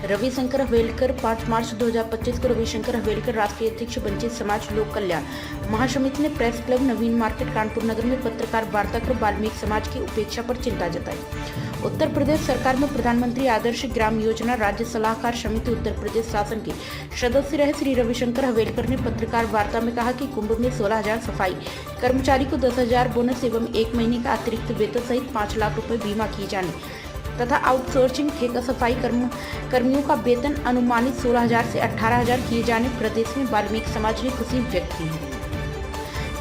रविशंकर हवेलकर 5 मार्च 2025 को रविशंकर हवेलकर राष्ट्रीय अध्यक्ष वंचित समाज लोक कल्याण महासमिति ने प्रेस क्लब नवीन मार्केट कानपुर नगर में पत्रकार वार्ता कर वाल्मीकि समाज की उपेक्षा पर चिंता जताई। उत्तर प्रदेश सरकार में प्रधानमंत्री आदर्श ग्राम योजना राज्य सलाहकार समिति उत्तर प्रदेश शासन के सदस्य रहे श्री रविशंकर हवेलकर ने पत्रकार वार्ता में कहा कि कुंभ में 16,000 सफाई कर्मचारी को 10,000 बोनस एवं 1 महीने का अतिरिक्त वेतन सहित 5 लाख रुपए बीमा किए जाने तथा आउटसोर्सिंग ठेका सफाई कर्मियों का वेतन अनुमानित 16,000 से 18,000 किए जाने प्रदेश में वाल्मीकि समाज ने खुशी व्यक्त की है।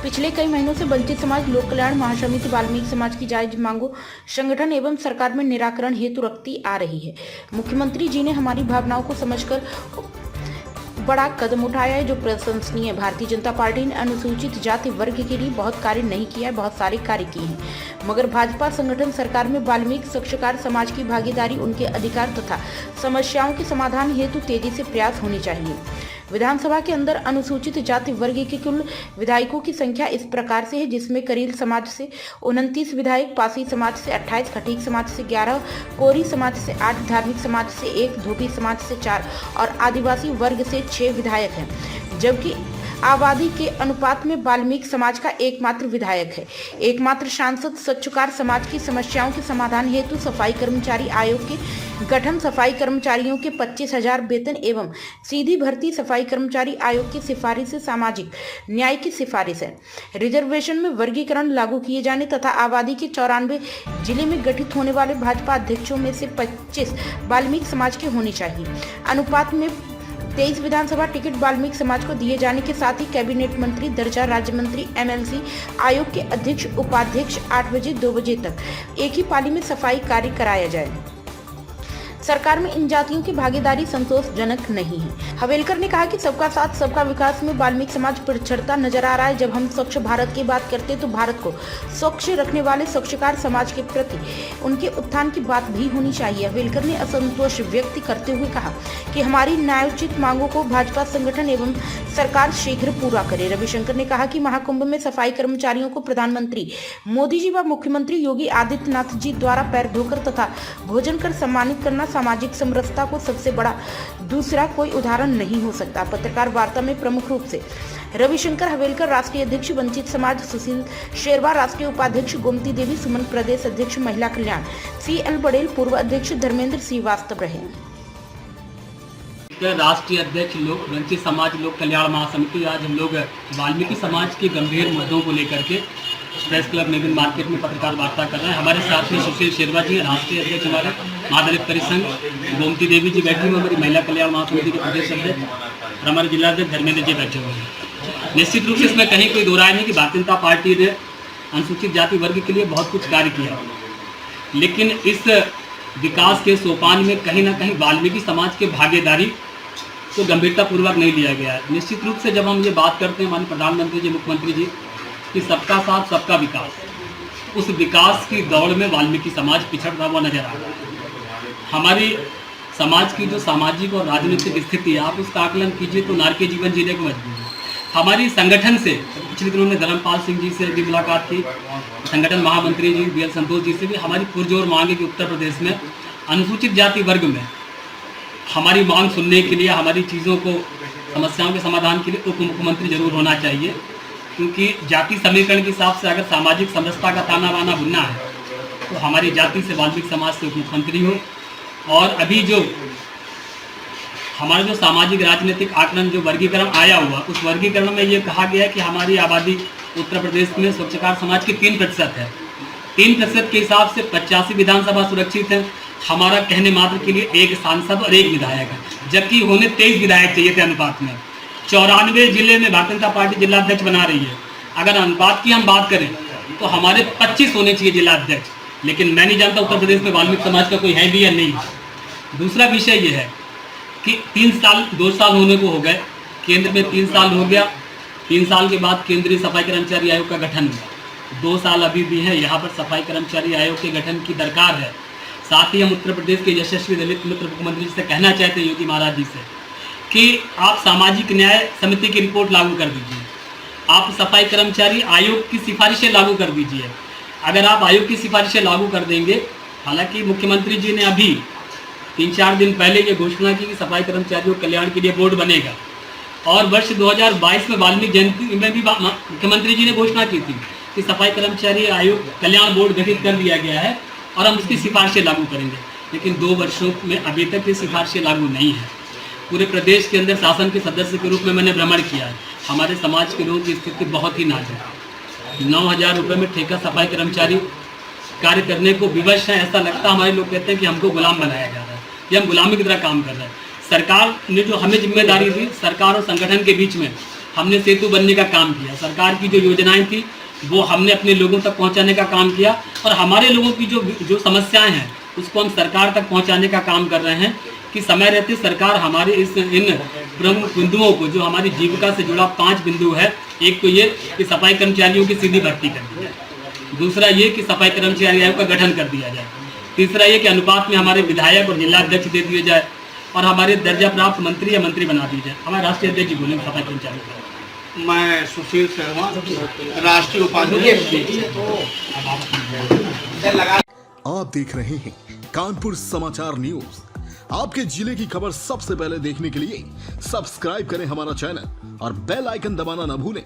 पिछले कई महीनों से वंचित समाज लोक कल्याण महासमिति वाल्मीकि समाज की जायज मांगों संगठन एवं सरकार में निराकरण हेतु रखती आ रही है। मुख्यमंत्री जी ने हमारी भावनाओं को समझकर बड़ा कदम उठाया है जो प्रशंसनीय है। भारतीय जनता पार्टी ने अनुसूचित जाति वर्ग के लिए बहुत कार्य नहीं किया है, बहुत सारे कार्य किए हैं, मगर भाजपा संगठन सरकार में वाल्मीकि साक्षरकार समाज की भागीदारी, उनके अधिकार तथा समस्याओं के समाधान हेतु तेजी से प्रयास होनी चाहिए। विधानसभा के अंदर अनुसूचित जाति वर्ग के कुल विधायकों की संख्या इस प्रकार से है, जिसमें करील समाज से 29 विधायक, पासी समाज से 28, खटीक समाज से 11, कोरी समाज से 8, धार्मिक समाज से 1, धोबी समाज से 4 और आदिवासी वर्ग से 6 विधायक हैं, जबकि आबादी के अनुपात में वाल्मीकि समाज का एकमात्र विधायक है। एकमात्र सांसद साक्षरकार समाज की समस्याओं के समाधान हेतु सफाई कर्मचारी आयोग के गठन, सफाई कर्मचारियों के 25,000 वेतन एवं सीधी भर्ती, सफाई कर्मचारी आयोग की सिफारिश सामाजिक न्याय की सिफारिश है, रिजर्वेशन में वर्गीकरण लागू किए जाने तथा आबादी के 94 जिले में गठित होने वाले भाजपा अध्यक्षों में से 25 वाल्मीकि समाज के होने चाहिए। अनुपात में 23 विधानसभा टिकट वाल्मीकि समाज को दिए जाने के साथ ही कैबिनेट मंत्री दर्जा, राज्य मंत्री, एमएलसी, आयोग के अध्यक्ष, उपाध्यक्ष 8 बजे 2 बजे तक एक ही पाली में सफाई कार्य कराया जाए। सरकार में इन जातियों की भागीदारी संतोषजनक नहीं है। हवेलकर ने कहा कि सबका साथ सबका विकास में वाल्मीकि समाज पिछड़ता नजर आ रहा है। जब हम स्वच्छ भारत की बात करते हैं तो भारत को स्वच्छ रखने वाले साक्षरकार समाज के प्रति उनके उत्थान की बात भी होनी चाहिए। हवेलकर ने असंतोष व्यक्त करते हुए कहा कि हमारी न्यायोचित मांगों को भाजपा संगठन एवं सरकार शीघ्र पूरा करे। रविशंकर ने कहा कि महाकुंभ में सफाई कर्मचारियों को प्रधानमंत्री मोदी जी व मुख्यमंत्री योगी आदित्यनाथ जी द्वारा पैर धोकर तथा भोजन कर सम्मानित करना सामाजिक समरसता को सबसे बड़ा दूसरा कोई उदाहरण नहीं हो सकता। पत्रकार वार्ता में प्रमुख रूप से रविशंकर हवेलकर राष्ट्रीय अध्यक्ष वंचित समाज, सुशील शेरवा राष्ट्रीय उपाध्यक्ष, गोमती देवी सुमन प्रदेश अध्यक्ष महिला कल्याण, CL बड़ेल पूर्व अध्यक्ष, धर्मेंद्र श्रीवास्तव रहे। राष्ट्रीय अध्यक्ष वंचित समाज लोक कल्याण महासमिति, आज हम लोग वाल्मीकि समाज के गंभीर मुद्दों को लेकर के प्रेस क्लब नवीन मार्केट में पत्रकार वार्ता कर रहे हैं। हमारे साथ में सुशील शेरवा जी राष्ट्रीय अध्यक्ष हमारे महादलित परिसंघ, गोमती देवी जी बैठी हुई हमारी महिला कल्याण महासमिति के प्रदेश अध्यक्ष और हमारे जिलाध्यक्ष धर्मेंद्र जी बैठे हुए हैं। निश्चित रूप से इसमें कहीं कोई दो राय नहीं कि भारतीय जनता पार्टी ने अनुसूचित जाति वर्ग के लिए बहुत कुछ कार्य किया, लेकिन इस विकास के सोपान में कहीं ना कहीं वाल्मीकि समाज के भागीदारी को गंभीरतापूर्वक नहीं लिया गया है। निश्चित रूप से जब हम ये बात करते हैं माननीय प्रधानमंत्री जी, मुख्यमंत्री जी कि सबका साथ सबका विकास, उस विकास की दौड़ में वाल्मीकि समाज पिछड़ता हुआ नजर आ रहा है। हमारी समाज की जो सामाजिक और राजनीतिक स्थिति है, आप उसका आकलन कीजिए तो नारकीय जीवन जीने को मजबूर है। हमारी संगठन से पिछले दिनों में धर्मपाल सिंह जी से भी मुलाकात की, संगठन महामंत्री जी BL संतोष जी से भी हमारी पुरजोर मांग है कि उत्तर प्रदेश में अनुसूचित जाति वर्ग में हमारी मांग सुनने के लिए, हमारी चीज़ों को, समस्याओं के समाधान के लिए उप मुख्यमंत्री जरूर होना चाहिए, क्योंकि जाति समीकरण के हिसाब से अगर सामाजिक समरसता का ताना बाना बुनना है तो हमारी जाति से वाल्मीकि समाज से उप मुख्यमंत्री हो। और अभी जो हमारा जो सामाजिक राजनीतिक आकलन जो वर्गीकरण आया हुआ, उस वर्गीकरण में ये कहा गया है कि हमारी आबादी उत्तर प्रदेश में साक्षरकार समाज की 3% है। 3% के हिसाब से 85 विधानसभा सुरक्षित है। हमारा कहने मात्र के लिए 1 सांसद और 1 विधायक है, जबकि होने 23 विधायक चाहिए थे अनुपात में। 94 जिले में भारतीय जनता पार्टी जिलाध्यक्ष बना रही है। अगर अनुपात की हम बात करें तो हमारे 25 होने चाहिए जिलाध्यक्ष, लेकिन मैं नहीं जानता उत्तर प्रदेश में वाल्मीकि समाज का कोई है भी या नहीं। दूसरा विषय ये है कि 2 साल होने को हो गए, केंद्र में 3 साल हो गया, 3 साल के बाद केंद्रीय सफाई कर्मचारी आयोग का गठन हुआ, 2 साल अभी भी है। यहाँ पर सफाई कर्मचारी आयोग के गठन की दरकार है। साथ ही हम उत्तर प्रदेश के यशस्वी दलित मित्र मुख्यमंत्री जी से कहना चाहते हैं, योगी महाराज जी से, कि आप सामाजिक न्याय समिति की रिपोर्ट लागू कर दीजिए, आप सफाई कर्मचारी आयोग की सिफारिशें लागू कर दीजिए। अगर आप आयोग की सिफारिशें लागू कर देंगे, हालांकि मुख्यमंत्री जी ने अभी 3-4 दिन पहले ये घोषणा की कि सफाई कर्मचारियों के कल्याण के लिए बोर्ड बनेगा, और वर्ष 2022 में वाल्मीकि जयंती में भी मुख्यमंत्री जी ने घोषणा की थी कि सफाई कर्मचारी आयोग कल्याण बोर्ड गठित कर दिया गया है और हम उसकी सिफारिशें लागू करेंगे। लेकिन 2 वर्षों में अभी तक ये सिफारिशें लागू नहीं है। पूरे प्रदेश के अंदर शासन के सदस्य के रूप में मैंने भ्रमण किया है। हमारे समाज के लोगों की स्थिति बहुत ही नाजुक है। 9,000 रुपये में ठेका सफाई कर्मचारी कार्य करने को विवश है। ऐसा लगता है, हमारे लोग कहते हैं कि हमको गुलाम बनाया जा रहा है या हम गुलामी की तरह काम कर रहे हैं। सरकार ने जो हमें जिम्मेदारी दी, सरकार और संगठन के बीच में हमने सेतु बनने का काम किया। सरकार की जो योजनाएं थी वो हमने अपने लोगों तक पहुंचाने का काम किया, और हमारे लोगों की जो समस्याएं हैं उसको हम सरकार तक पहुंचाने का काम कर रहे हैं कि समय रहते सरकार हमारे इन प्रमुख बिंदुओं को, जो हमारी जीविका से जुड़ा 5 बिंदु है, एक तो ये कि सफाई कर्मचारियों की सीधी भर्ती कर दी जाए, दूसरा ये कि सफाई कर्मचारी आयोग का गठन कर दिया जाए, तीसरा ये कि अनुपात में हमारे विधायक और जिला अध्यक्ष दे दिए जाए, और हमारे दर्जा प्राप्त मंत्री या मंत्री बना दिए जाए। हमारे राष्ट्रीय अध्यक्ष जी बोलेंगे सफाई कर्मचारी। मैं सुशील शर्मा, राष्ट्रीय उपाध्यक्ष। आप देख रहे हैं कानपुर समाचार न्यूज। आपके जिले की खबर सबसे पहले देखने के लिए सब्सक्राइब करें हमारा चैनल और बेल आइकन दबाना न भूलें।